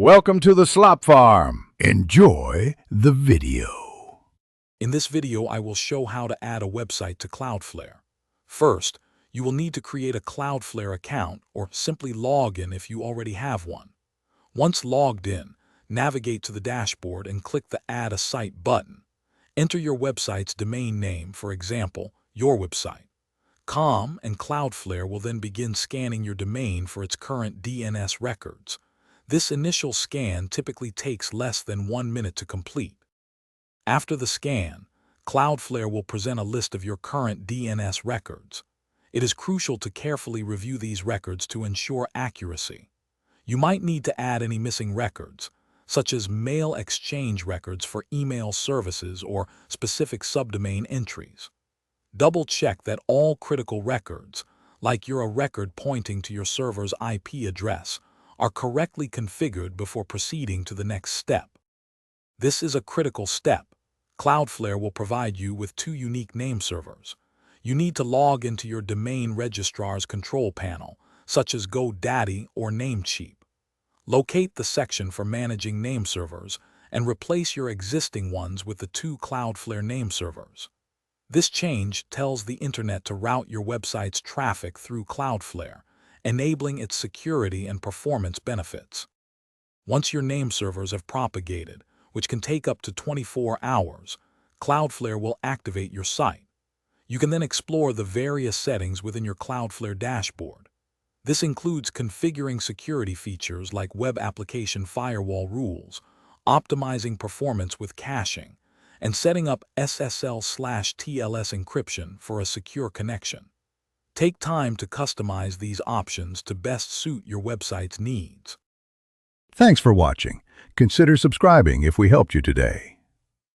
Welcome to the slop farm. Enjoy the video. In this video, I will show how to add a website to Cloudflare. First, you will need to create a Cloudflare account or simply log in if you already have one. Once logged in, navigate to the dashboard and click the Add a Site button. Enter your website's domain name, for example, your website. .com and Cloudflare will then begin scanning your domain for its current DNS records. This initial scan typically takes less than 1 minute to complete. After the scan, Cloudflare will present a list of your current DNS records. It is crucial to carefully review these records to ensure accuracy. You might need to add any missing records, such as mail exchange records for email services or specific subdomain entries. Double-check that all critical records, like your record pointing to your server's IP address, are correctly configured before proceeding to the next step. This is a critical step. Cloudflare will provide you with 2 unique name servers. You need to log into your domain registrar's control panel, such as GoDaddy or Namecheap. Locate the section for managing name servers and replace your existing ones with the 2 Cloudflare name servers. This change tells the internet to route your website's traffic through Cloudflare, enabling its security and performance benefits. Once your name servers have propagated, which can take up to 24 hours, Cloudflare will activate your site. You can then explore the various settings within your Cloudflare dashboard. This includes configuring security features like web application firewall rules, optimizing performance with caching, and setting up SSL/TLS encryption for a secure connection. Take time to customize these options to best suit your website's needs. Thanks for watching. Consider subscribing if we helped you today.